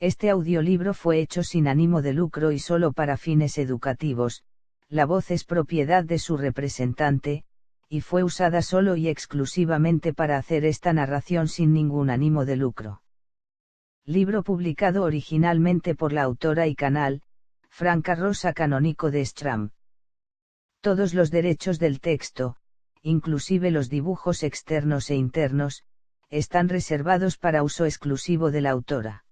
Este audiolibro fue hecho sin ánimo de lucro y solo para fines educativos. La voz es propiedad de su representante, y fue usada solo y exclusivamente para hacer esta narración sin ningún ánimo de lucro. Libro publicado originalmente por la autora y canal, Franca Rosa Canónico de Stram. Todos los derechos del texto, inclusive los dibujos externos e internos, están reservados para uso exclusivo de la autora.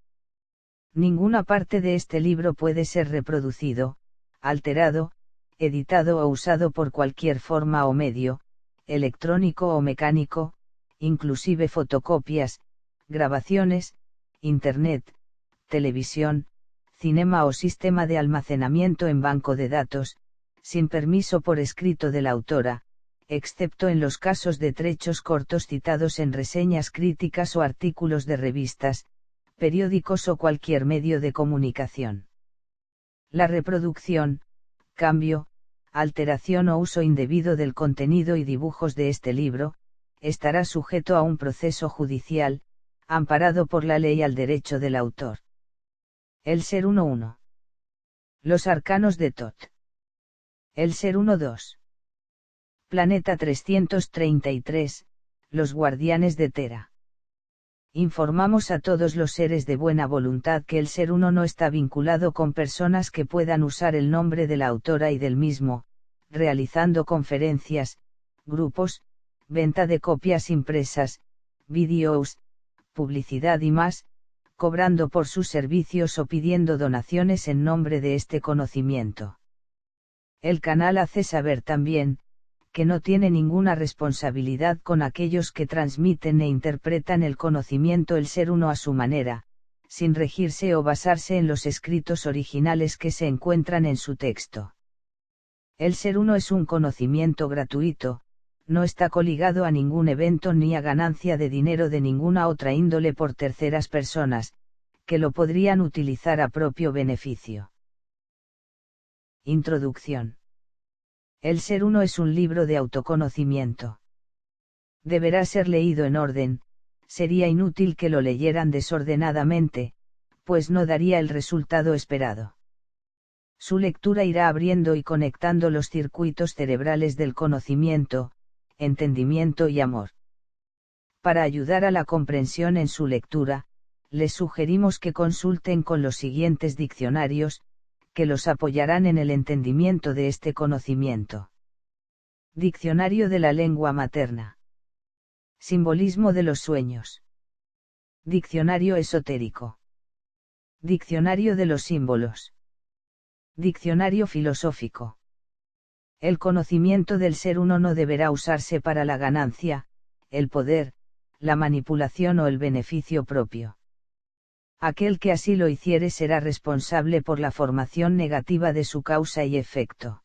Ninguna parte de este libro puede ser reproducido, alterado, editado o usado por cualquier forma o medio, electrónico o mecánico, inclusive fotocopias, grabaciones, internet, televisión, cinema o sistema de almacenamiento en banco de datos, sin permiso por escrito de la autora, excepto en los casos de trechos cortos citados en reseñas críticas o artículos de revistas, periódicos o cualquier medio de comunicación. La reproducción, cambio, alteración o uso indebido del contenido y dibujos de este libro, estará sujeto a un proceso judicial, amparado por la ley al derecho del autor. El ser 1:1. Los arcanos de Thoth. El ser 1:2. Planeta 333, los guardianes de Tera. Informamos a todos los seres de buena voluntad que el ser 1 no está vinculado con personas que puedan usar el nombre de la autora y del mismo, realizando conferencias, grupos, venta de copias impresas, vídeos, publicidad y más, cobrando por sus servicios o pidiendo donaciones en nombre de este conocimiento. El canal hace saber también, que no tiene ninguna responsabilidad con aquellos que transmiten e interpretan el conocimiento el ser 1 a su manera, sin regirse o basarse en los escritos originales que se encuentran en su texto. El ser 1 es un conocimiento gratuito, no está coligado a ningún evento ni a ganancia de dinero de ninguna otra índole por terceras personas, que lo podrían utilizar a propio beneficio. Introducción. El ser 1 es un libro de autoconocimiento. Deberá ser leído en orden, sería inútil que lo leyeran desordenadamente, pues no daría el resultado esperado. Su lectura irá abriendo y conectando los circuitos cerebrales del conocimiento, entendimiento y amor. Para ayudar a la comprensión en su lectura, les sugerimos que consulten con los siguientes diccionarios, que los apoyarán en el entendimiento de este conocimiento. Diccionario de la lengua materna. Simbolismo de los sueños. Diccionario esotérico. Diccionario de los símbolos. Diccionario filosófico. El conocimiento del ser 1 no deberá usarse para la ganancia, el poder, la manipulación o el beneficio propio. Aquel que así lo hiciere será responsable por la formación negativa de su causa y efecto.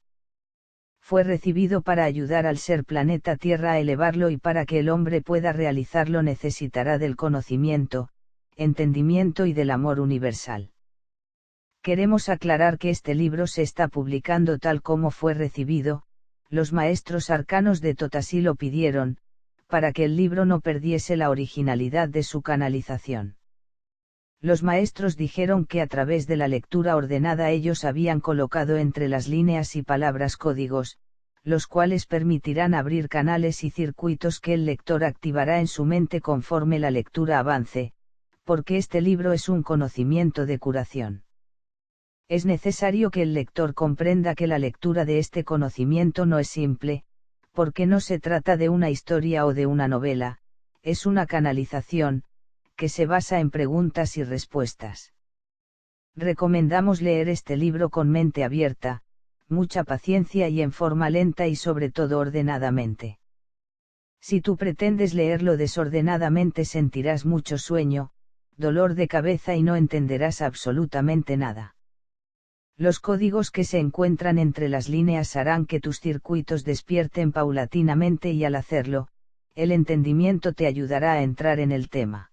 Fue recibido para ayudar al ser planeta Tierra a elevarlo y para que el hombre pueda realizarlo necesitará del conocimiento, entendimiento y del amor universal. Queremos aclarar que este libro se está publicando tal como fue recibido, los maestros arcanos de Thoth así lo pidieron, para que el libro no perdiese la originalidad de su canalización. Los maestros dijeron que a través de la lectura ordenada ellos habían colocado entre las líneas y palabras códigos, los cuales permitirán abrir canales y circuitos que el lector activará en su mente conforme la lectura avance, porque este libro es un conocimiento de curación. Es necesario que el lector comprenda que la lectura de este conocimiento no es simple, porque no se trata de una historia o de una novela, es una canalización, que se basa en preguntas y respuestas. Recomendamos leer este libro con mente abierta, mucha paciencia y en forma lenta y sobre todo ordenadamente. Si tú pretendes leerlo desordenadamente sentirás mucho sueño, dolor de cabeza y no entenderás absolutamente nada. Los códigos que se encuentran entre las líneas harán que tus circuitos despierten paulatinamente y al hacerlo, el entendimiento te ayudará a entrar en el tema.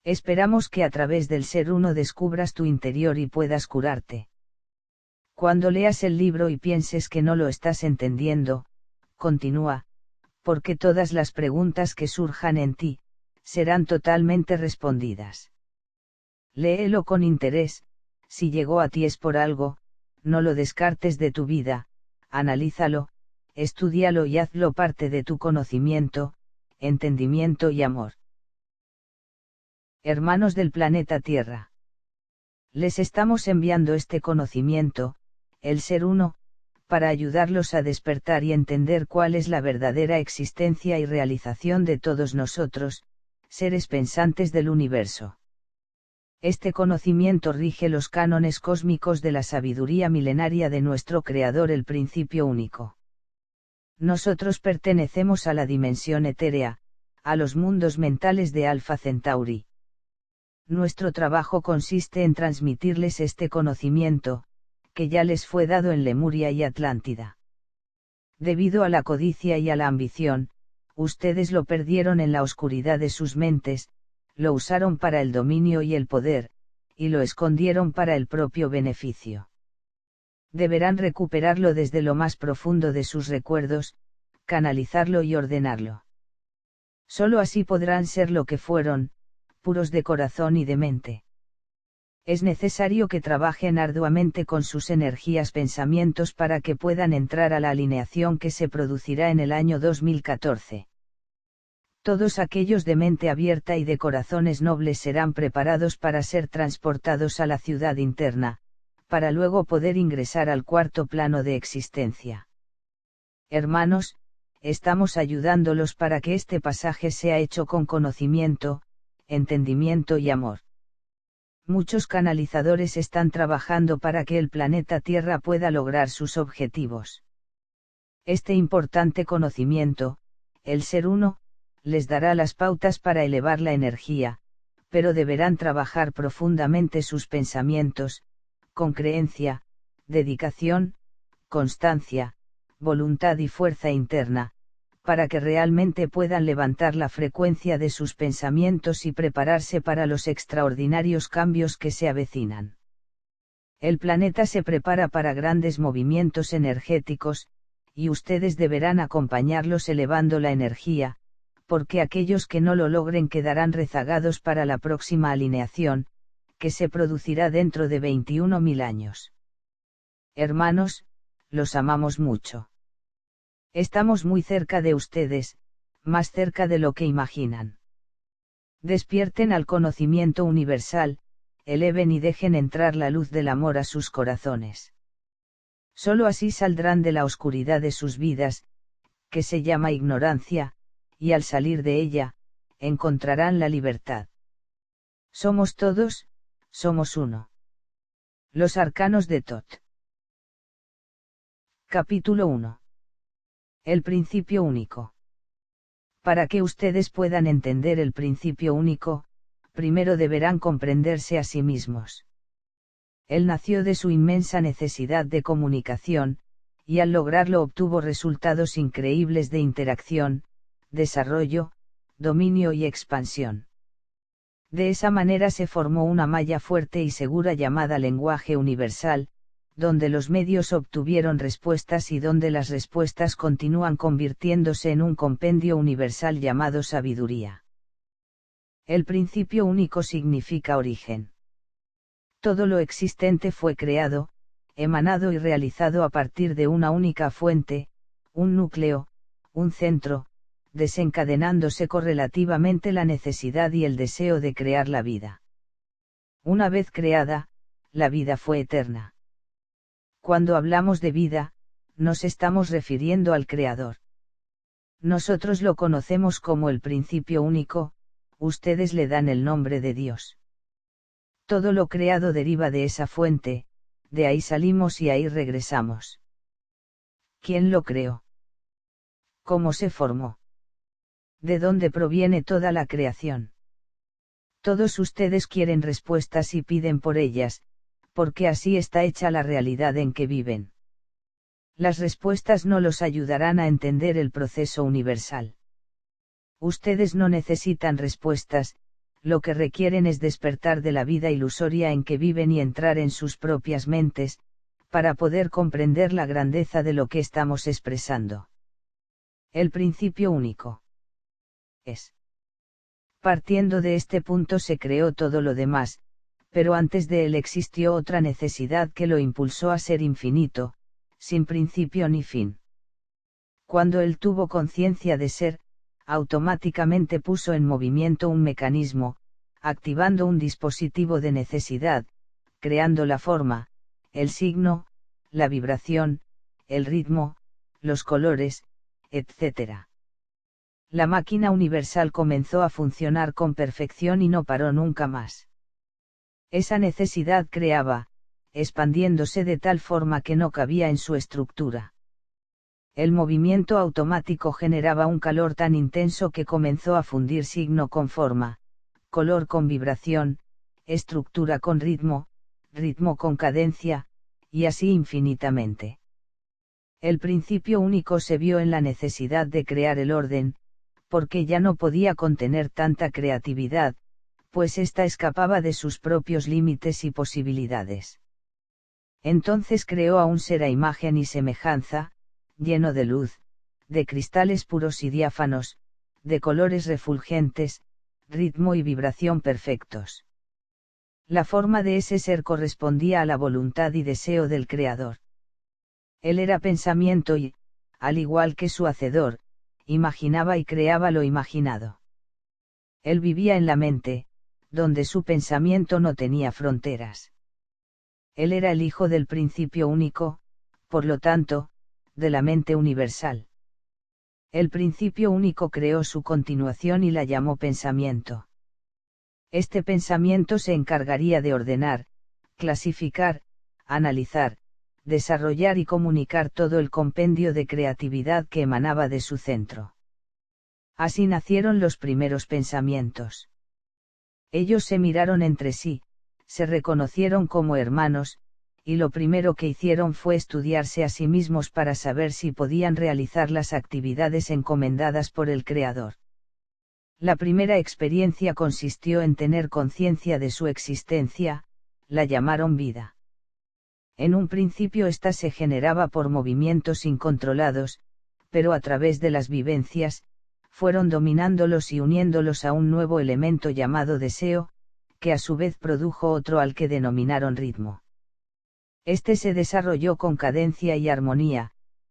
Esperamos que a través del ser 1 descubras tu interior y puedas curarte. Cuando leas el libro y pienses que no lo estás entendiendo, continúa, porque todas las preguntas que surjan en ti, serán totalmente respondidas. Léelo con interés, si llegó a ti es por algo, no lo descartes de tu vida, analízalo, estúdialo y hazlo parte de tu conocimiento, entendimiento y amor. Hermanos del planeta Tierra. Les estamos enviando este conocimiento, el Ser Uno, para ayudarlos a despertar y entender cuál es la verdadera existencia y realización de todos nosotros, seres pensantes del universo. Este conocimiento rige los cánones cósmicos de la sabiduría milenaria de nuestro Creador, el Principio Único. Nosotros pertenecemos a la dimensión etérea, a los mundos mentales de Alpha Centauri. Nuestro trabajo consiste en transmitirles este conocimiento, que ya les fue dado en Lemuria y Atlántida. Debido a la codicia y a la ambición, ustedes lo perdieron en la oscuridad de sus mentes, lo usaron para el dominio y el poder, y lo escondieron para el propio beneficio. Deberán recuperarlo desde lo más profundo de sus recuerdos, canalizarlo y ordenarlo. Solo así podrán ser lo que fueron, puros de corazón y de mente. Es necesario que trabajen arduamente con sus energías pensamientos para que puedan entrar a la alineación que se producirá en el año 2014. Todos aquellos de mente abierta y de corazones nobles serán preparados para ser transportados a la ciudad interna, para luego poder ingresar al cuarto plano de existencia. Hermanos, estamos ayudándolos para que este pasaje sea hecho con conocimiento, entendimiento y amor. Muchos canalizadores están trabajando para que el planeta Tierra pueda lograr sus objetivos. Este importante conocimiento, el Ser Uno, les dará las pautas para elevar la energía, pero deberán trabajar profundamente sus pensamientos, con creencia, dedicación, constancia, voluntad y fuerza interna, para que realmente puedan levantar la frecuencia de sus pensamientos y prepararse para los extraordinarios cambios que se avecinan. El planeta se prepara para grandes movimientos energéticos, y ustedes deberán acompañarlos elevando la energía, porque aquellos que no lo logren quedarán rezagados para la próxima alineación, que se producirá dentro de 21.000 años. Hermanos, los amamos mucho. Estamos muy cerca de ustedes, más cerca de lo que imaginan. Despierten al conocimiento universal, eleven y dejen entrar la luz del amor a sus corazones. Solo así saldrán de la oscuridad de sus vidas, que se llama ignorancia, y al salir de ella, encontrarán la libertad. Somos todos, somos uno. Los arcanos de Tot. Capítulo 1. El principio único. Para que ustedes puedan entender el principio único, primero deberán comprenderse a sí mismos. Él nació de su inmensa necesidad de comunicación, y al lograrlo obtuvo resultados increíbles de interacción, desarrollo, dominio y expansión. De esa manera se formó una malla fuerte y segura llamada lenguaje universal, donde los medios obtuvieron respuestas y donde las respuestas continúan convirtiéndose en un compendio universal llamado sabiduría. El principio único significa origen. Todo lo existente fue creado, emanado y realizado a partir de una única fuente, un núcleo, un centro, desencadenándose correlativamente la necesidad y el deseo de crear la vida. Una vez creada, la vida fue eterna. Cuando hablamos de vida, nos estamos refiriendo al Creador. Nosotros lo conocemos como el principio único, ustedes le dan el nombre de Dios. Todo lo creado deriva de esa fuente, de ahí salimos y ahí regresamos. ¿Quién lo creó? ¿Cómo se formó? ¿De dónde proviene toda la creación? Todos ustedes quieren respuestas y piden por ellas, porque así está hecha la realidad en que viven. Las respuestas no los ayudarán a entender el proceso universal. Ustedes no necesitan respuestas, lo que requieren es despertar de la vida ilusoria en que viven y entrar en sus propias mentes, para poder comprender la grandeza de lo que estamos expresando. El principio único es. Partiendo de este punto se creó todo lo demás, pero antes de él existió otra necesidad que lo impulsó a ser infinito, sin principio ni fin. Cuando él tuvo conciencia de ser, automáticamente puso en movimiento un mecanismo, activando un dispositivo de necesidad, creando la forma, el signo, la vibración, el ritmo, los colores, etc. La máquina universal comenzó a funcionar con perfección y no paró nunca más. Esa necesidad creaba, expandiéndose de tal forma que no cabía en su estructura. El movimiento automático generaba un calor tan intenso que comenzó a fundir signo con forma, color con vibración, estructura con ritmo, ritmo con cadencia, y así infinitamente. El principio único se vio en la necesidad de crear el orden, porque ya no podía contener tanta creatividad, pues ésta escapaba de sus propios límites y posibilidades. Entonces creó a un ser a imagen y semejanza, lleno de luz, de cristales puros y diáfanos, de colores refulgentes, ritmo y vibración perfectos. La forma de ese ser correspondía a la voluntad y deseo del Creador. Él era pensamiento y, al igual que su Hacedor, imaginaba y creaba lo imaginado. Él vivía en la mente, donde su pensamiento no tenía fronteras. Él era el Hijo del principio único, por lo tanto, de la mente universal. El principio único creó su continuación y la llamó pensamiento. Este pensamiento se encargaría de ordenar, clasificar, analizar, desarrollar y comunicar todo el compendio de creatividad que emanaba de su centro. Así nacieron los primeros pensamientos. Ellos se miraron entre sí, se reconocieron como hermanos, y lo primero que hicieron fue estudiarse a sí mismos para saber si podían realizar las actividades encomendadas por el Creador. La primera experiencia consistió en tener conciencia de su existencia, la llamaron vida. En un principio ésta se generaba por movimientos incontrolados, pero a través de las vivencias, fueron dominándolos y uniéndolos a un nuevo elemento llamado deseo, que a su vez produjo otro al que denominaron ritmo. Este se desarrolló con cadencia y armonía,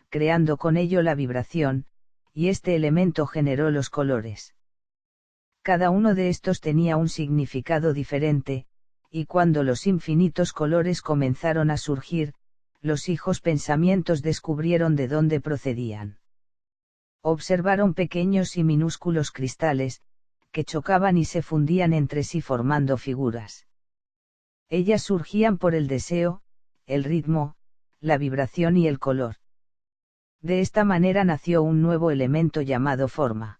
creando con ello la vibración, y este elemento generó los colores. Cada uno de estos tenía un significado diferente, y cuando los infinitos colores comenzaron a surgir, los hijos pensamientos descubrieron de dónde procedían. Observaron pequeños y minúsculos cristales, que chocaban y se fundían entre sí formando figuras. Ellas surgían por el deseo, el ritmo, la vibración y el color. De esta manera nació un nuevo elemento llamado forma.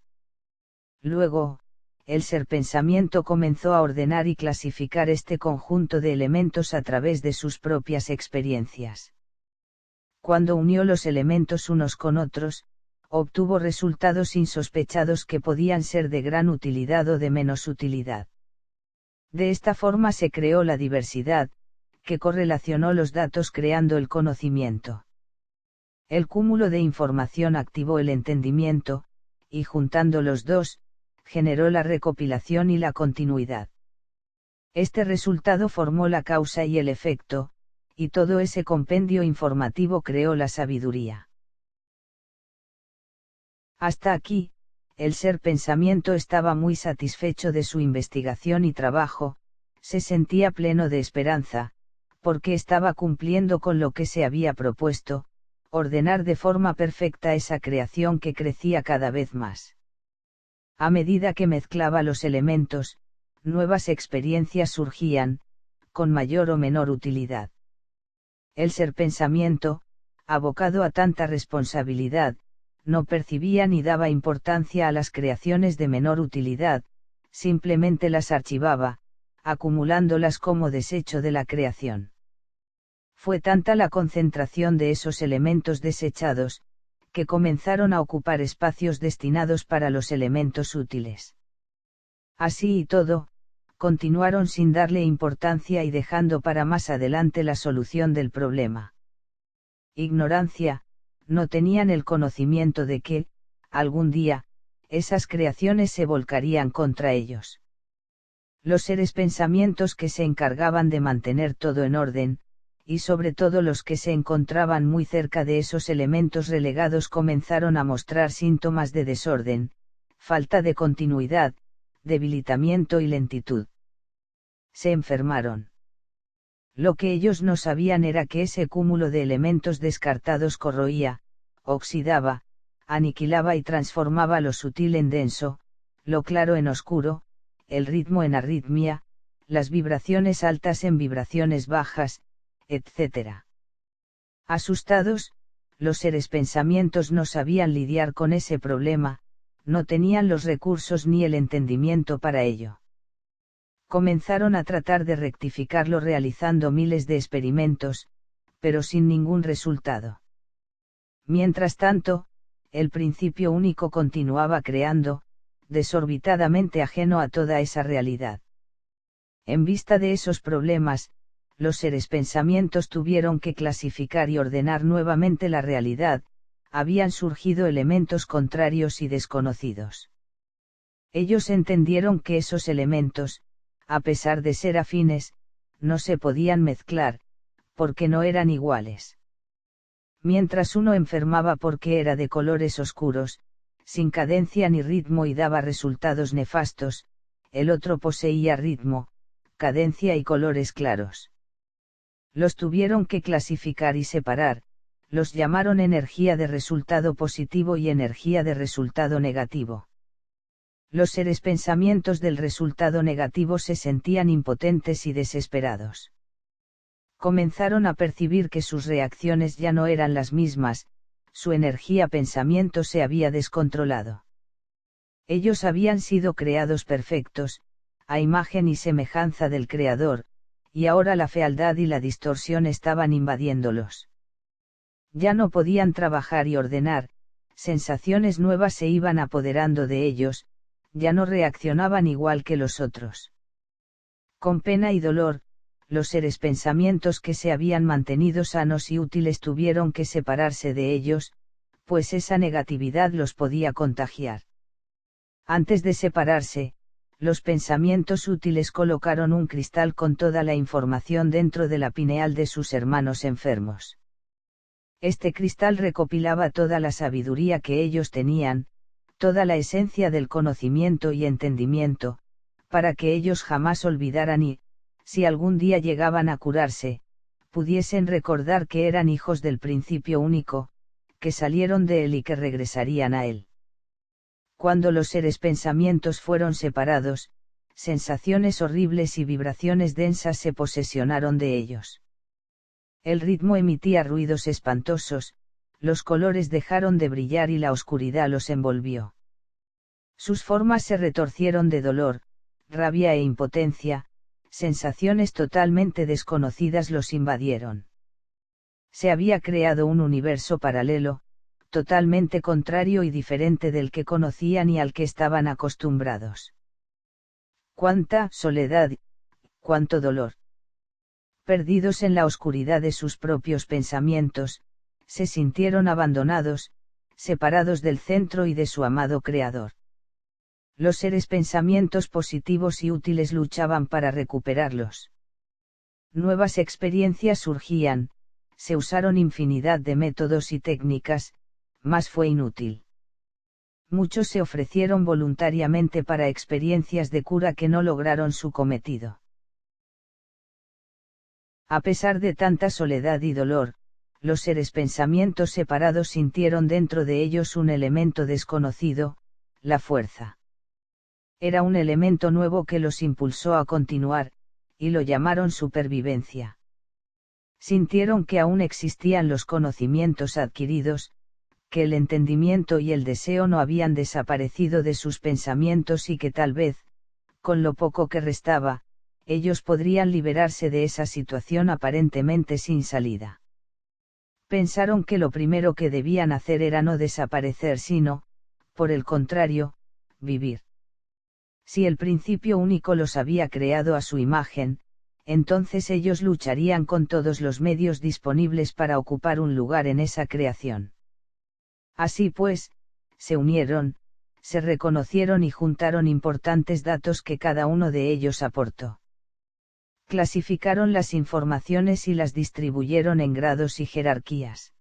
Luego, el ser pensamiento comenzó a ordenar y clasificar este conjunto de elementos a través de sus propias experiencias. Cuando unió los elementos unos con otros, obtuvo resultados insospechados que podían ser de gran utilidad o de menos utilidad. De esta forma se creó la diversidad, que correlacionó los datos creando el conocimiento. El cúmulo de información activó el entendimiento, y juntando los dos, generó la recopilación y la continuidad. Este resultado formó la causa y el efecto, y todo ese compendio informativo creó la sabiduría. Hasta aquí, el ser pensamiento estaba muy satisfecho de su investigación y trabajo, se sentía pleno de esperanza, porque estaba cumpliendo con lo que se había propuesto, ordenar de forma perfecta esa creación que crecía cada vez más. A medida que mezclaba los elementos, nuevas experiencias surgían, con mayor o menor utilidad. El ser pensamiento, abocado a tanta responsabilidad, no percibía ni daba importancia a las creaciones de menor utilidad, simplemente las archivaba, acumulándolas como desecho de la creación. Fue tanta la concentración de esos elementos desechados, que comenzaron a ocupar espacios destinados para los elementos útiles. Así y todo, continuaron sin darle importancia y dejando para más adelante la solución del problema. Ignorancia, no tenían el conocimiento de que, algún día, esas creaciones se volcarían contra ellos. Los seres pensamientos que se encargaban de mantener todo en orden, y sobre todo los que se encontraban muy cerca de esos elementos relegados comenzaron a mostrar síntomas de desorden, falta de continuidad, debilitamiento y lentitud. Se enfermaron. Lo que ellos no sabían era que ese cúmulo de elementos descartados corroía, oxidaba, aniquilaba y transformaba lo sutil en denso, lo claro en oscuro, el ritmo en arritmia, las vibraciones altas en vibraciones bajas, etc. Asustados, los seres pensamientos no sabían lidiar con ese problema, no tenían los recursos ni el entendimiento para ello. Comenzaron a tratar de rectificarlo realizando miles de experimentos, pero sin ningún resultado. Mientras tanto, el principio único continuaba creando, desorbitadamente ajeno a toda esa realidad. En vista de esos problemas, los seres pensamientos tuvieron que clasificar y ordenar nuevamente la realidad, habían surgido elementos contrarios y desconocidos. Ellos entendieron que esos elementos, a pesar de ser afines, no se podían mezclar, porque no eran iguales. Mientras uno enfermaba porque era de colores oscuros, sin cadencia ni ritmo y daba resultados nefastos, el otro poseía ritmo, cadencia y colores claros. Los tuvieron que clasificar y separar, los llamaron energía de resultado positivo y energía de resultado negativo. Los seres pensamientos del resultado negativo se sentían impotentes y desesperados. Comenzaron a percibir que sus reacciones ya no eran las mismas, su energía pensamiento se había descontrolado. Ellos habían sido creados perfectos, a imagen y semejanza del Creador, y ahora la fealdad y la distorsión estaban invadiéndolos. Ya no podían trabajar y ordenar, sensaciones nuevas se iban apoderando de ellos, ya no reaccionaban igual que los otros. Con pena y dolor, los seres pensamientos que se habían mantenido sanos y útiles tuvieron que separarse de ellos, pues esa negatividad los podía contagiar. Antes de separarse, los pensamientos útiles colocaron un cristal con toda la información dentro de la pineal de sus hermanos enfermos. Este cristal recopilaba toda la sabiduría que ellos tenían, toda la esencia del conocimiento y entendimiento, para que ellos jamás olvidaran y, si algún día llegaban a curarse, pudiesen recordar que eran hijos del principio único, que salieron de él y que regresarían a él. Cuando los seres pensamientos fueron separados, sensaciones horribles y vibraciones densas se posesionaron de ellos. El ritmo emitía ruidos espantosos, los colores dejaron de brillar y la oscuridad los envolvió. Sus formas se retorcieron de dolor, rabia e impotencia, sensaciones totalmente desconocidas los invadieron. Se había creado un universo paralelo, totalmente contrario y diferente del que conocían y al que estaban acostumbrados. Cuánta soledad, cuánto dolor. Perdidos en la oscuridad de sus propios pensamientos, se sintieron abandonados, separados del centro y de su amado Creador. Los seres pensamientos positivos y útiles luchaban para recuperarlos. Nuevas experiencias surgían, se usaron infinidad de métodos y técnicas, mas fue inútil. Muchos se ofrecieron voluntariamente para experiencias de cura que no lograron su cometido. A pesar de tanta soledad y dolor, los seres pensamientos separados sintieron dentro de ellos un elemento desconocido, la fuerza. Era un elemento nuevo que los impulsó a continuar, y lo llamaron supervivencia. Sintieron que aún existían los conocimientos adquiridos, que el entendimiento y el deseo no habían desaparecido de sus pensamientos y que tal vez, con lo poco que restaba, ellos podrían liberarse de esa situación aparentemente sin salida. Pensaron que lo primero que debían hacer era no desaparecer sino, por el contrario, vivir. Si el principio único los había creado a su imagen, entonces ellos lucharían con todos los medios disponibles para ocupar un lugar en esa creación. Así pues, se unieron, se reconocieron y juntaron importantes datos que cada uno de ellos aportó. Clasificaron las informaciones y las distribuyeron en grados y jerarquías.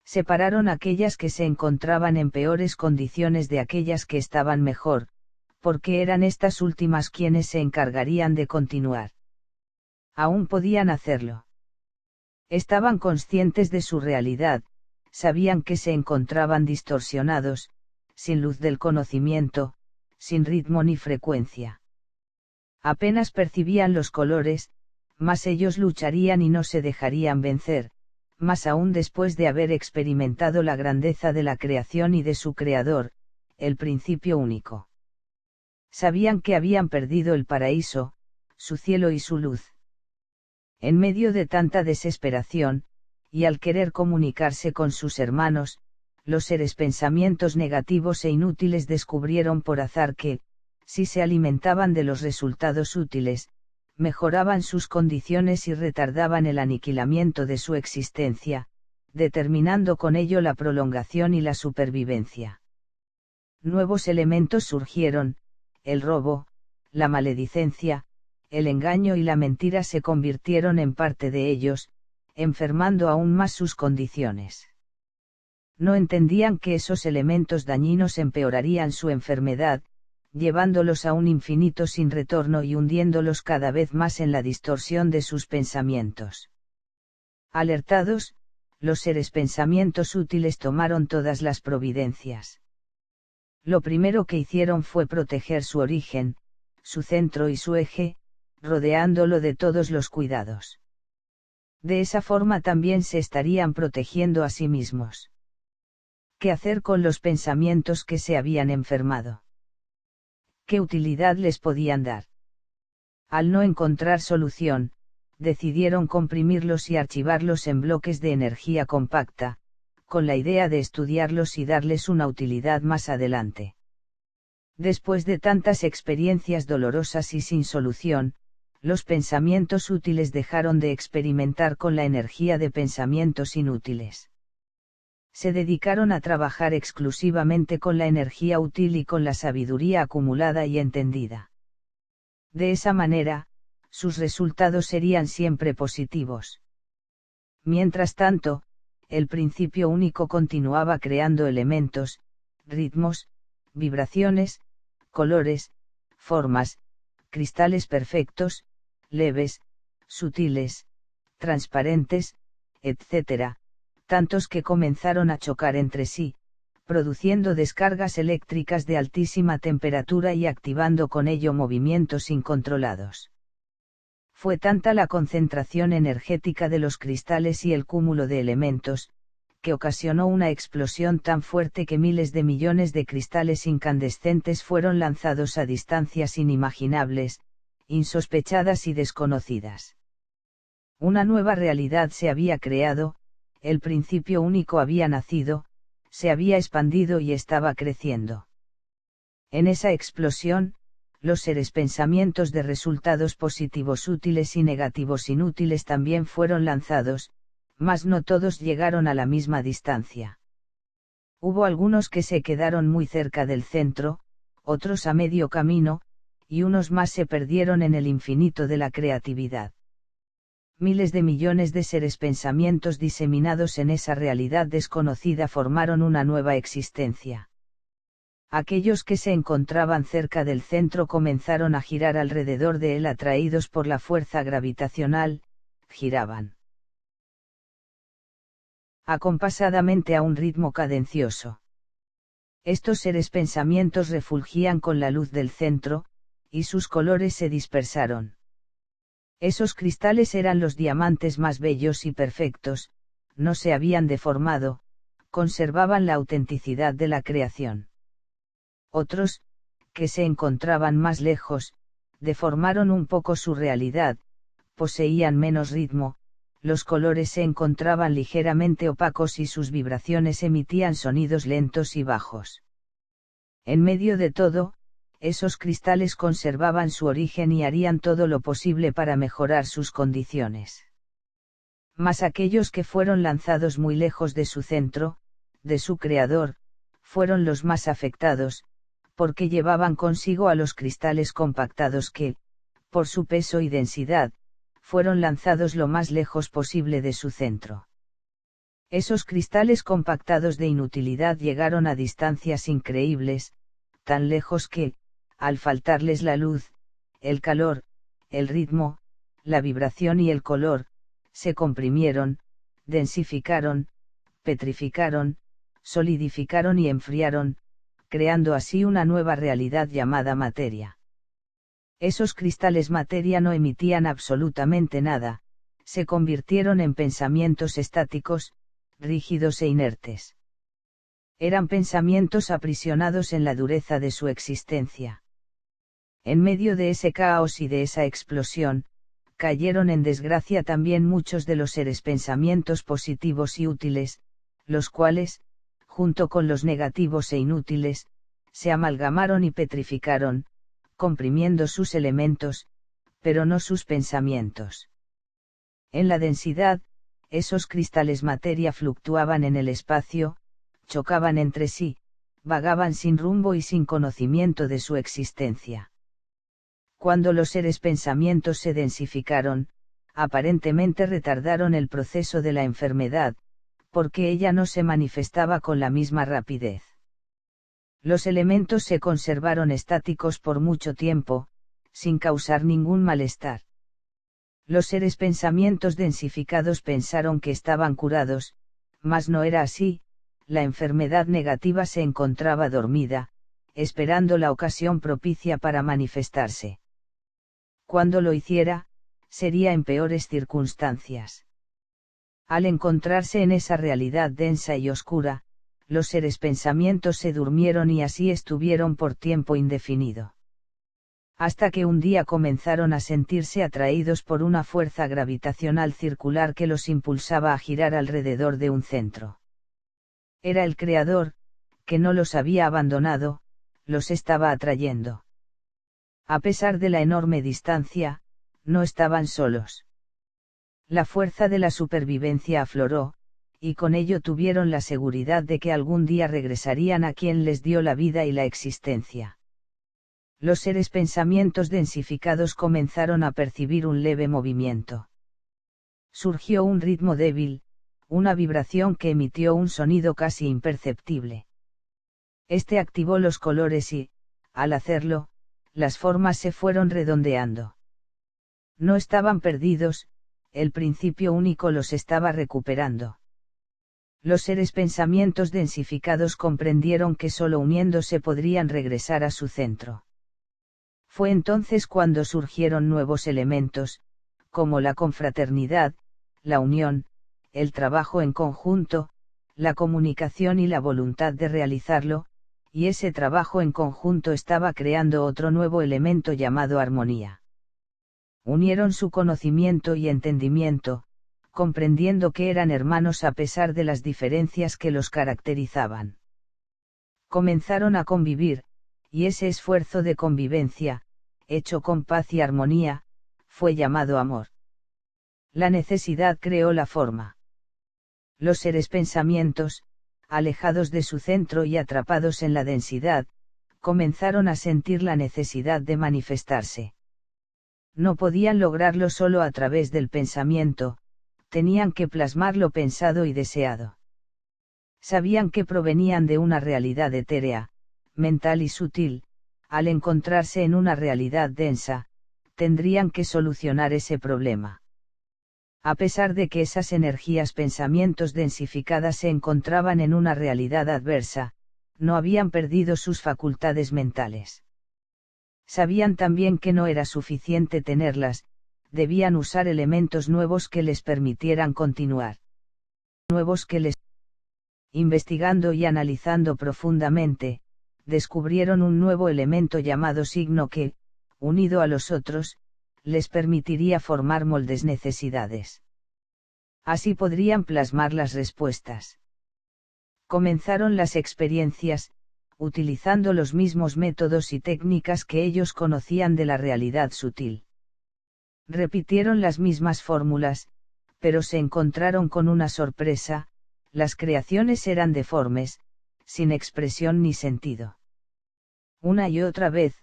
Separaron aquellas que se encontraban en peores condiciones de aquellas que estaban mejor, porque eran estas últimas quienes se encargarían de continuar. Aún podían hacerlo. Estaban conscientes de su realidad, sabían que se encontraban distorsionados, sin luz del conocimiento, sin ritmo ni frecuencia. Apenas percibían los colores, mas ellos lucharían y no se dejarían vencer, más aún después de haber experimentado la grandeza de la creación y de su creador, el principio único. Sabían que habían perdido el paraíso, su cielo y su luz. En medio de tanta desesperación, y al querer comunicarse con sus hermanos, los seres pensamientos negativos e inútiles descubrieron por azar que, si se alimentaban de los resultados útiles, mejoraban sus condiciones y retardaban el aniquilamiento de su existencia, determinando con ello la prolongación y la supervivencia. Nuevos elementos surgieron, el robo, la maledicencia, el engaño y la mentira se convirtieron en parte de ellos, enfermando aún más sus condiciones. No entendían que esos elementos dañinos empeorarían su enfermedad, llevándolos a un infinito sin retorno y hundiéndolos cada vez más en la distorsión de sus pensamientos. Alertados, los seres pensamientos útiles tomaron todas las providencias. Lo primero que hicieron fue proteger su origen, su centro y su eje, rodeándolo de todos los cuidados. De esa forma también se estarían protegiendo a sí mismos. ¿Qué hacer con los pensamientos que se habían enfermado? ¿Qué utilidad les podían dar? Al no encontrar solución, decidieron comprimirlos y archivarlos en bloques de energía compacta, con la idea de estudiarlos y darles una utilidad más adelante. Después de tantas experiencias dolorosas y sin solución, los pensamientos útiles dejaron de experimentar con la energía de pensamientos inútiles. Se dedicaron a trabajar exclusivamente con la energía útil y con la sabiduría acumulada y entendida. De esa manera, sus resultados serían siempre positivos. Mientras tanto, el principio único continuaba creando elementos, ritmos, vibraciones, colores, formas, cristales perfectos, leves, sutiles, transparentes, etc., tantos que comenzaron a chocar entre sí, produciendo descargas eléctricas de altísima temperatura y activando con ello movimientos incontrolados. Fue tanta la concentración energética de los cristales y el cúmulo de elementos, que ocasionó una explosión tan fuerte que miles de millones de cristales incandescentes fueron lanzados a distancias inimaginables, insospechadas y desconocidas. Una nueva realidad se había creado, el principio único había nacido, se había expandido y estaba creciendo. En esa explosión, los seres pensamientos de resultados positivos útiles y negativos inútiles también fueron lanzados, mas no todos llegaron a la misma distancia. Hubo algunos que se quedaron muy cerca del centro, otros a medio camino, y unos más se perdieron en el infinito de la creatividad. Miles de millones de seres pensamientos diseminados en esa realidad desconocida formaron una nueva existencia. Aquellos que se encontraban cerca del centro comenzaron a girar alrededor de él atraídos por la fuerza gravitacional, giraban acompasadamente a un ritmo cadencioso. Estos seres pensamientos refulgían con la luz del centro, y sus colores se dispersaron. Esos cristales eran los diamantes más bellos y perfectos, no se habían deformado, conservaban la autenticidad de la creación. Otros, que se encontraban más lejos, deformaron un poco su realidad, poseían menos ritmo, los colores se encontraban ligeramente opacos y sus vibraciones emitían sonidos lentos y bajos. En medio de todo, esos cristales conservaban su origen y harían todo lo posible para mejorar sus condiciones. Mas aquellos que fueron lanzados muy lejos de su centro, de su creador, fueron los más afectados, porque llevaban consigo a los cristales compactados que, por su peso y densidad, fueron lanzados lo más lejos posible de su centro. Esos cristales compactados de inutilidad llegaron a distancias increíbles, tan lejos que, al faltarles la luz, el calor, el ritmo, la vibración y el color, se comprimieron, densificaron, petrificaron, solidificaron y enfriaron, creando así una nueva realidad llamada materia. Esos cristales materia no emitían absolutamente nada, se convirtieron en pensamientos estáticos, rígidos e inertes. Eran pensamientos aprisionados en la dureza de su existencia. En medio de ese caos y de esa explosión, cayeron en desgracia también muchos de los seres pensamientos positivos y útiles, los cuales, junto con los negativos e inútiles, se amalgamaron y petrificaron, comprimiendo sus elementos, pero no sus pensamientos. En la densidad, esos cristales materia fluctuaban en el espacio, chocaban entre sí, vagaban sin rumbo y sin conocimiento de su existencia. Cuando los seres pensamientos se densificaron, aparentemente retardaron el proceso de la enfermedad, porque ella no se manifestaba con la misma rapidez. Los elementos se conservaron estáticos por mucho tiempo, sin causar ningún malestar. Los seres pensamientos densificados pensaron que estaban curados, mas no era así, la enfermedad negativa se encontraba dormida, esperando la ocasión propicia para manifestarse. Cuando lo hiciera, sería en peores circunstancias. Al encontrarse en esa realidad densa y oscura, los seres pensamientos se durmieron y así estuvieron por tiempo indefinido. Hasta que un día comenzaron a sentirse atraídos por una fuerza gravitacional circular que los impulsaba a girar alrededor de un centro. Era el Creador, que no los había abandonado, los estaba atrayendo. A pesar de la enorme distancia, no estaban solos. La fuerza de la supervivencia afloró, y con ello tuvieron la seguridad de que algún día regresarían a quien les dio la vida y la existencia. Los seres pensamientos densificados comenzaron a percibir un leve movimiento. Surgió un ritmo débil, una vibración que emitió un sonido casi imperceptible. Este activó los colores y, al hacerlo, las formas se fueron redondeando. No estaban perdidos, el principio único los estaba recuperando. Los seres pensamientos densificados comprendieron que solo uniéndose podrían regresar a su centro. Fue entonces cuando surgieron nuevos elementos, como la confraternidad, la unión, el trabajo en conjunto, la comunicación y la voluntad de realizarlo, y ese trabajo en conjunto estaba creando otro nuevo elemento llamado armonía. Unieron su conocimiento y entendimiento, comprendiendo que eran hermanos a pesar de las diferencias que los caracterizaban. Comenzaron a convivir, y ese esfuerzo de convivencia, hecho con paz y armonía, fue llamado amor. La necesidad creó la forma. Los seres pensamientos, alejados de su centro y atrapados en la densidad, comenzaron a sentir la necesidad de manifestarse. No podían lograrlo solo a través del pensamiento, tenían que plasmar lo pensado y deseado. Sabían que provenían de una realidad etérea, mental y sutil, al encontrarse en una realidad densa, tendrían que solucionar ese problema. A pesar de que esas energías pensamientos densificadas se encontraban en una realidad adversa, no habían perdido sus facultades mentales. Sabían también que no era suficiente tenerlas, debían usar elementos nuevos que les permitieran continuar. Nuevos que les... Investigando y analizando profundamente, descubrieron un nuevo elemento llamado signo que, unido a los otros, les permitiría formar moldes necesidades. Así podrían plasmar las respuestas. Comenzaron las experiencias, utilizando los mismos métodos y técnicas que ellos conocían de la realidad sutil. Repitieron las mismas fórmulas, pero se encontraron con una sorpresa: las creaciones eran deformes, sin expresión ni sentido. Una y otra vez,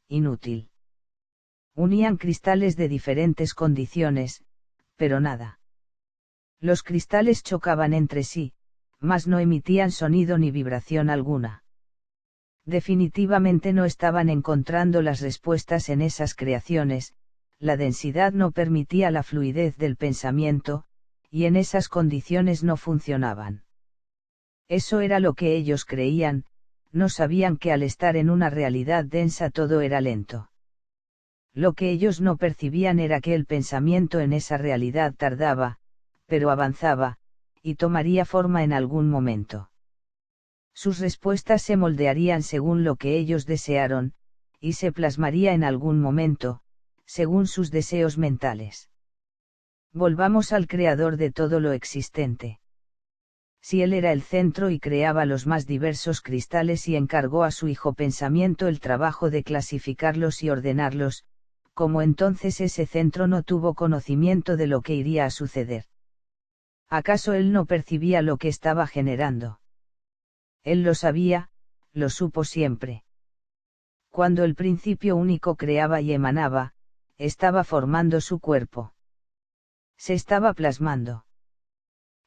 inútil. Unían cristales de diferentes condiciones, pero nada. Los cristales chocaban entre sí, mas no emitían sonido ni vibración alguna. Definitivamente no estaban encontrando las respuestas en esas creaciones, la densidad no permitía la fluidez del pensamiento, y en esas condiciones no funcionaban. Eso era lo que ellos creían, no sabían que al estar en una realidad densa todo era lento. Lo que ellos no percibían era que el pensamiento en esa realidad tardaba, pero avanzaba, y tomaría forma en algún momento. Sus respuestas se moldearían según lo que ellos desearon, y se plasmaría en algún momento, según sus deseos mentales. Volvamos al creador de todo lo existente. Si él era el centro y creaba los más diversos cristales y encargó a su hijo pensamiento el trabajo de clasificarlos y ordenarlos, ¿cómo entonces ese centro no tuvo conocimiento de lo que iría a suceder? ¿Acaso él no percibía lo que estaba generando? Él lo sabía, lo supo siempre. Cuando el principio único creaba y emanaba, estaba formando su cuerpo. Se estaba plasmando.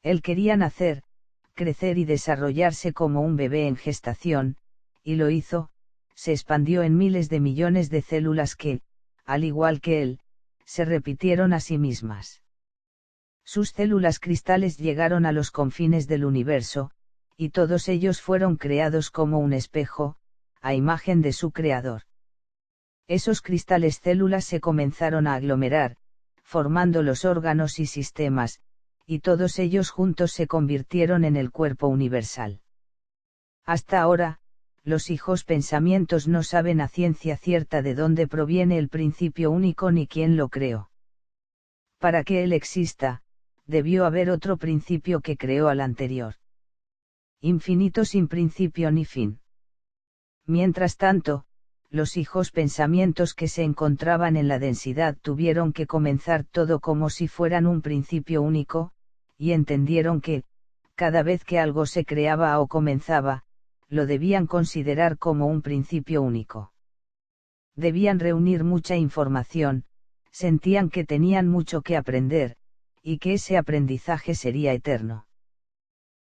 Él quería nacer, crecer y desarrollarse como un bebé en gestación, y lo hizo, se expandió en miles de millones de células que, al igual que él, se repitieron a sí mismas. Sus células cristales llegaron a los confines del universo, y todos ellos fueron creados como un espejo, a imagen de su creador. Esos cristales células se comenzaron a aglomerar, formando los órganos y sistemas, y todos ellos juntos se convirtieron en el cuerpo universal. Hasta ahora, los hijos pensamientos no saben a ciencia cierta de dónde proviene el principio único ni quién lo creó. Para que él exista, debió haber otro principio que creó al anterior. Infinito sin principio ni fin. Mientras tanto, los hijos pensamientos que se encontraban en la densidad tuvieron que comenzar todo como si fueran un principio único, y entendieron que, cada vez que algo se creaba o comenzaba, lo debían considerar como un principio único. Debían reunir mucha información, sentían que tenían mucho que aprender, y que ese aprendizaje sería eterno.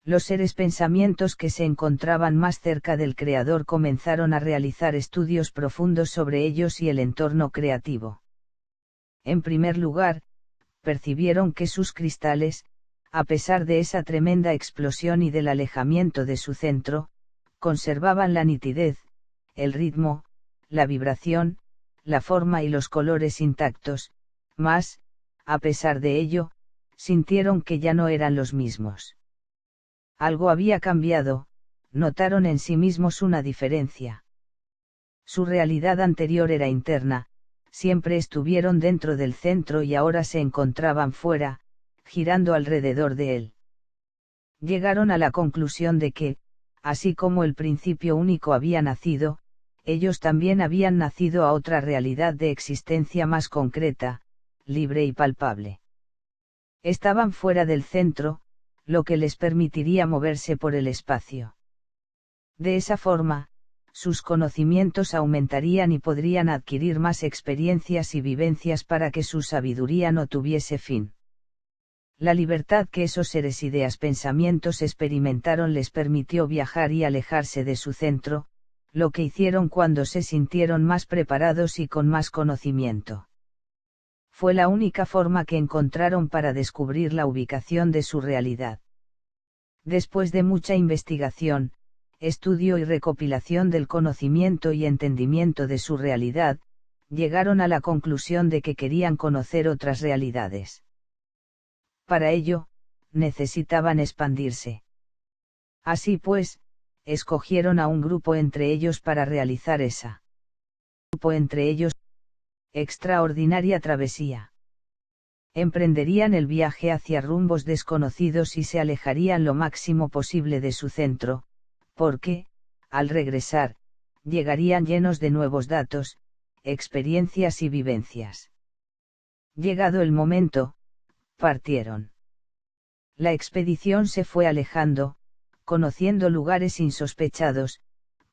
Los seres pensamientos que se encontraban más cerca del Creador comenzaron a realizar estudios profundos sobre ellos y el entorno creativo. En primer lugar, percibieron que sus cristales, a pesar de esa tremenda explosión y del alejamiento de su centro, conservaban la nitidez, el ritmo, la vibración, la forma y los colores intactos, mas, a pesar de ello, sintieron que ya no eran los mismos. Algo había cambiado, notaron en sí mismos una diferencia. Su realidad anterior era interna, siempre estuvieron dentro del centro y ahora se encontraban fuera, girando alrededor de él. Llegaron a la conclusión de que, así como el principio único había nacido, ellos también habían nacido a otra realidad de existencia más concreta, libre y palpable. Estaban fuera del centro, lo que les permitiría moverse por el espacio. De esa forma, sus conocimientos aumentarían y podrían adquirir más experiencias y vivencias para que su sabiduría no tuviese fin. La libertad que esos seres ideas pensamientos experimentaron les permitió viajar y alejarse de su centro, lo que hicieron cuando se sintieron más preparados y con más conocimiento. Fue la única forma que encontraron para descubrir la ubicación de su realidad. Después de mucha investigación, estudio y recopilación del conocimiento y entendimiento de su realidad, llegaron a la conclusión de que querían conocer otras realidades. Para ello, necesitaban expandirse. Así pues, escogieron a un grupo entre ellos para realizar esa extraordinaria travesía. Emprenderían el viaje hacia rumbos desconocidos y se alejarían lo máximo posible de su centro, porque, al regresar, llegarían llenos de nuevos datos, experiencias y vivencias. Llegado el momento, partieron. La expedición se fue alejando, conociendo lugares insospechados,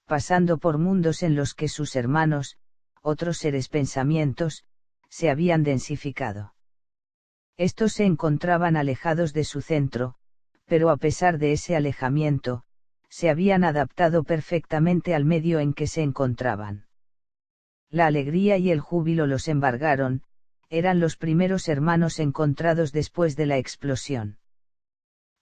pasando por mundos en los que sus hermanos, otros seres pensamientos, se habían densificado. Estos se encontraban alejados de su centro, pero a pesar de ese alejamiento, se habían adaptado perfectamente al medio en que se encontraban. La alegría y el júbilo los embargaron, eran los primeros hermanos encontrados después de la explosión.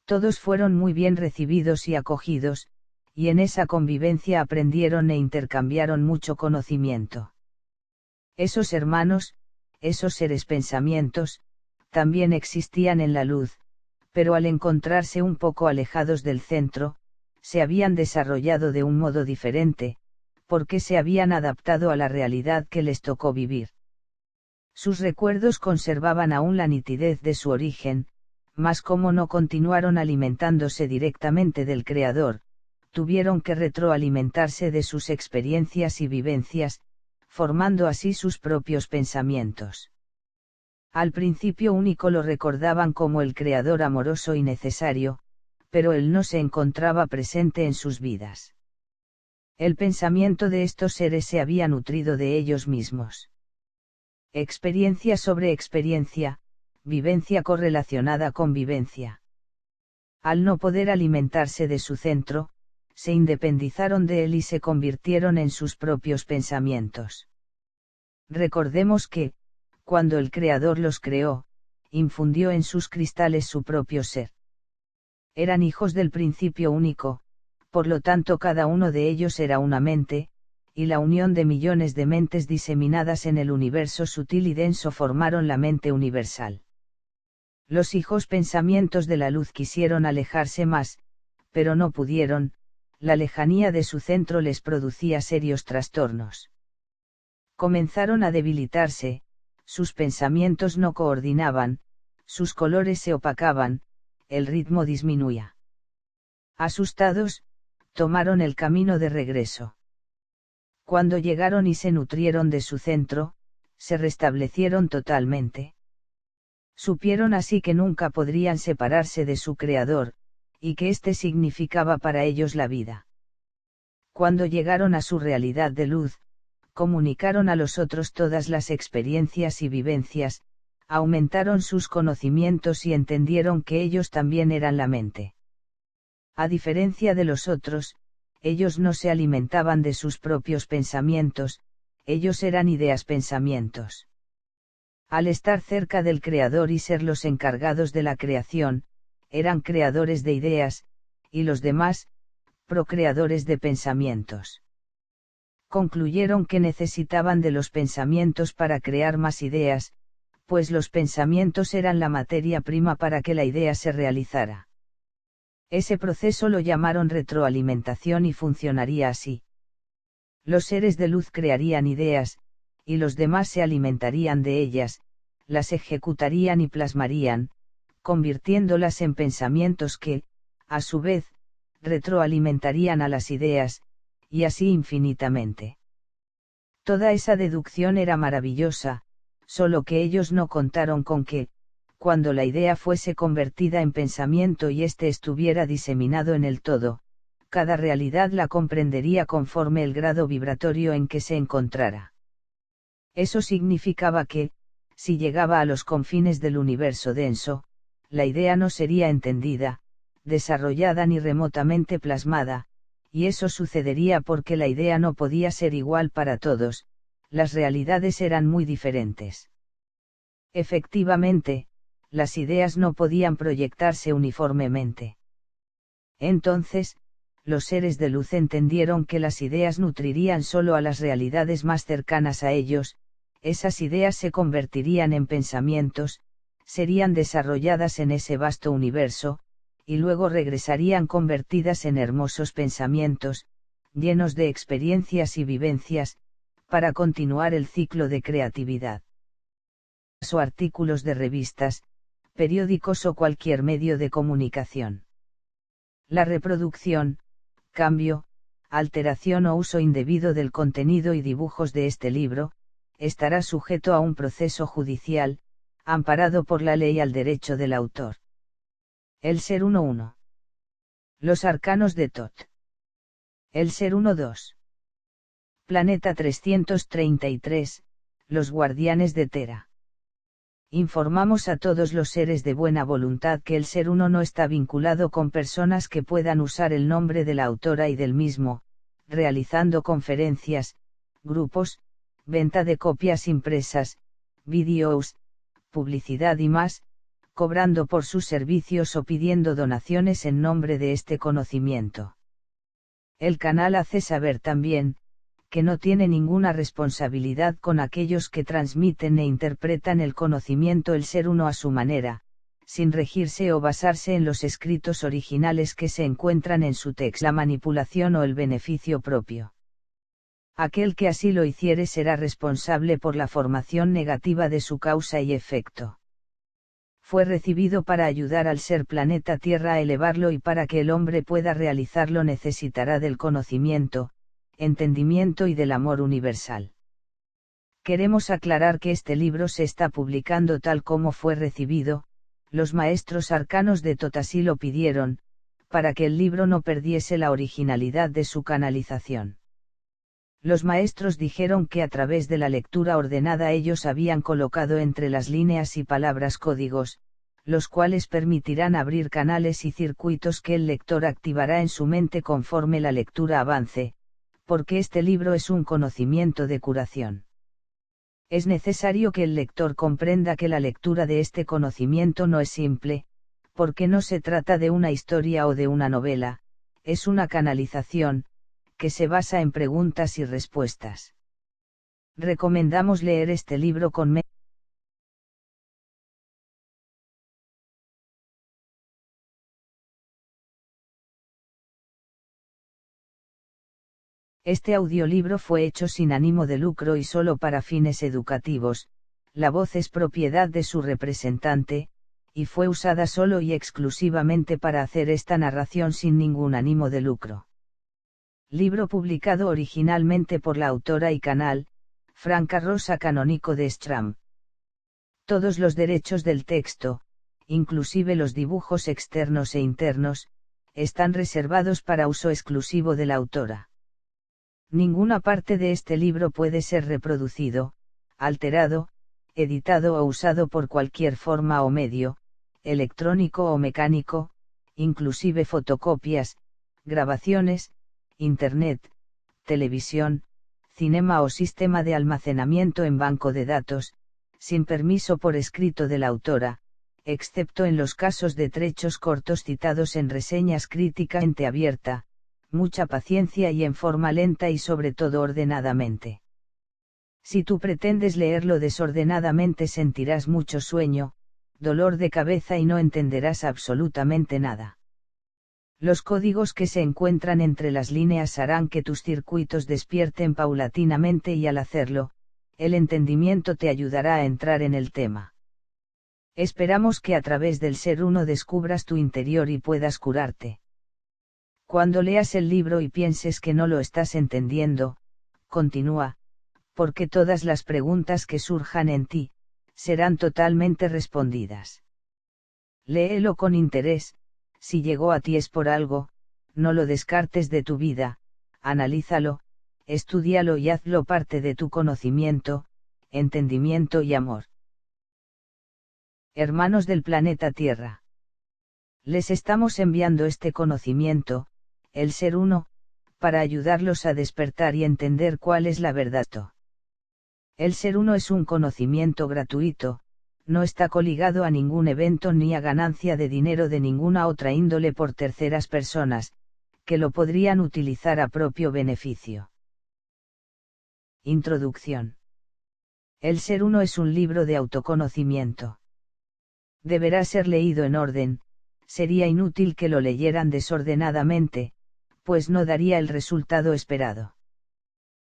Todos fueron muy bien recibidos y acogidos, y en esa convivencia aprendieron e intercambiaron mucho conocimiento. Esos hermanos, esos seres pensamientos, también existían en la luz, pero al encontrarse un poco alejados del centro, se habían desarrollado de un modo diferente, porque se habían adaptado a la realidad que les tocó vivir. Sus recuerdos conservaban aún la nitidez de su origen, mas como no continuaron alimentándose directamente del Creador, tuvieron que retroalimentarse de sus experiencias y vivencias, formando así sus propios pensamientos. Al principio único lo recordaban como el Creador amoroso y necesario, pero él no se encontraba presente en sus vidas. El pensamiento de estos seres se había nutrido de ellos mismos. Experiencia sobre experiencia, vivencia correlacionada con vivencia. Al no poder alimentarse de su centro, se independizaron de él y se convirtieron en sus propios pensamientos. Recordemos que, cuando el Creador los creó, infundió en sus cristales su propio ser. Eran hijos del principio único, por lo tanto cada uno de ellos era una mente, y la unión de millones de mentes diseminadas en el universo sutil y denso formaron la mente universal. Los hijos pensamientos de la luz quisieron alejarse más, pero no pudieron, la lejanía de su centro les producía serios trastornos. Comenzaron a debilitarse, sus pensamientos no coordinaban, sus colores se opacaban, el ritmo disminuía. Asustados, tomaron el camino de regreso. Cuando llegaron y se nutrieron de su centro, se restablecieron totalmente. Supieron así que nunca podrían separarse de su Creador, y que éste significaba para ellos la vida. Cuando llegaron a su realidad de luz, comunicaron a los otros todas las experiencias y vivencias, aumentaron sus conocimientos y entendieron que ellos también eran la mente. A diferencia de los otros, ellos no se alimentaban de sus propios pensamientos, ellos eran ideas pensamientos. Al estar cerca del Creador y ser los encargados de la creación, eran creadores de ideas, y los demás, procreadores de pensamientos. Concluyeron que necesitaban de los pensamientos para crear más ideas, pues los pensamientos eran la materia prima para que la idea se realizara. Ese proceso lo llamaron retroalimentación y funcionaría así. Los seres de luz crearían ideas, y los demás se alimentarían de ellas, las ejecutarían y plasmarían, convirtiéndolas en pensamientos que, a su vez, retroalimentarían a las ideas, y así infinitamente. Toda esa deducción era maravillosa, solo que ellos no contaron con que, cuando la idea fuese convertida en pensamiento y éste estuviera diseminado en el todo, cada realidad la comprendería conforme el grado vibratorio en que se encontrara. Eso significaba que, si llegaba a los confines del universo denso, la idea no sería entendida, desarrollada ni remotamente plasmada, y eso sucedería porque la idea no podía ser igual para todos, las realidades eran muy diferentes. Efectivamente, las ideas no podían proyectarse uniformemente. Entonces, los seres de luz entendieron que las ideas nutrirían solo a las realidades más cercanas a ellos, esas ideas se convertirían en pensamientos, serían desarrolladas en ese vasto universo, y luego regresarían convertidas en hermosos pensamientos, llenos de experiencias y vivencias, para continuar el ciclo de creatividad. O artículos de revistas, periódicos o cualquier medio de comunicación. La reproducción, cambio, alteración o uso indebido del contenido y dibujos de este libro, estará sujeto a un proceso judicial, amparado por la ley al derecho del autor. El ser 1:1. Los arcanos de Tot. El ser 1-2. Planeta 333, los guardianes de Tera. Informamos a todos los seres de buena voluntad que el ser 1 no está vinculado con personas que puedan usar el nombre de la autora y del mismo, realizando conferencias, grupos, venta de copias impresas, vídeos, publicidad y más, cobrando por sus servicios o pidiendo donaciones en nombre de este conocimiento. El canal hace saber también, que no tiene ninguna responsabilidad con aquellos que transmiten e interpretan el conocimiento el ser 1 a su manera, sin regirse o basarse en los escritos originales que se encuentran en su texto, la manipulación o el beneficio propio. Aquel que así lo hiciere será responsable por la formación negativa de su causa y efecto. Fue recibido para ayudar al ser planeta Tierra a elevarlo, y para que el hombre pueda realizarlo necesitará del conocimiento, entendimiento y del amor universal. Queremos aclarar que este libro se está publicando tal como fue recibido, los maestros arcanos de Tot así lo pidieron, para que el libro no perdiese la originalidad de su canalización. Los maestros dijeron que a través de la lectura ordenada ellos habían colocado entre las líneas y palabras códigos, los cuales permitirán abrir canales y circuitos que el lector activará en su mente conforme la lectura avance, porque este libro es un conocimiento de curación. Es necesario que el lector comprenda que la lectura de este conocimiento no es simple, porque no se trata de una historia o de una novela, es una canalización, que se basa en preguntas y respuestas. Recomendamos leer este libro con Este audiolibro fue hecho sin ánimo de lucro y solo para fines educativos, la voz es propiedad de su representante, y fue usada solo y exclusivamente para hacer esta narración sin ningún ánimo de lucro. Libro publicado originalmente por la autora y canal, Franca Rosa Canónico de Stram. Todos los derechos del texto, inclusive los dibujos externos e internos, están reservados para uso exclusivo de la autora. Ninguna parte de este libro puede ser reproducido, alterado, editado o usado por cualquier forma o medio, electrónico o mecánico, inclusive fotocopias, grabaciones, Internet, televisión, cinema o sistema de almacenamiento en banco de datos, sin permiso por escrito de la autora, excepto en los casos de trechos cortos citados en reseñas críticas en abierta, mucha paciencia y en forma lenta y sobre todo ordenadamente. Si tú pretendes leerlo desordenadamente sentirás mucho sueño, dolor de cabeza y no entenderás absolutamente nada. Los códigos que se encuentran entre las líneas harán que tus circuitos despierten paulatinamente y al hacerlo, el entendimiento te ayudará a entrar en el tema. Esperamos que a través del ser 1 descubras tu interior y puedas curarte. Cuando leas el libro y pienses que no lo estás entendiendo, continúa, porque todas las preguntas que surjan en ti, serán totalmente respondidas. Léelo con interés, si llegó a ti es por algo, no lo descartes de tu vida, analízalo, estúdialo y hazlo parte de tu conocimiento, entendimiento y amor. Hermanos del planeta Tierra. Les estamos enviando este conocimiento, el ser 1, para ayudarlos a despertar y entender cuál es la verdad. El ser 1 es un conocimiento gratuito, no está coligado a ningún evento ni a ganancia de dinero de ninguna otra índole por terceras personas, que lo podrían utilizar a propio beneficio. Introducción. El ser 1 es un libro de autoconocimiento. Deberá ser leído en orden, sería inútil que lo leyeran desordenadamente, pues no daría el resultado esperado.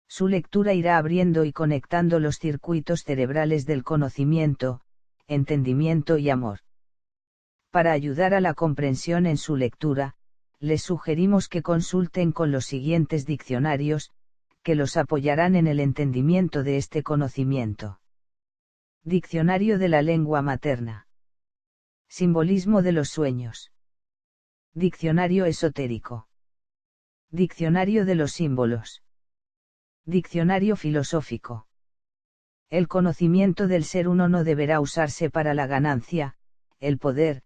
Su lectura irá abriendo y conectando los circuitos cerebrales del conocimiento, entendimiento y amor. Para ayudar a la comprensión en su lectura, les sugerimos que consulten con los siguientes diccionarios, que los apoyarán en el entendimiento de este conocimiento. Diccionario de la lengua materna. Simbolismo de los sueños. Diccionario esotérico. Diccionario de los símbolos. Diccionario filosófico. El conocimiento del ser uno no deberá usarse para la ganancia, el poder,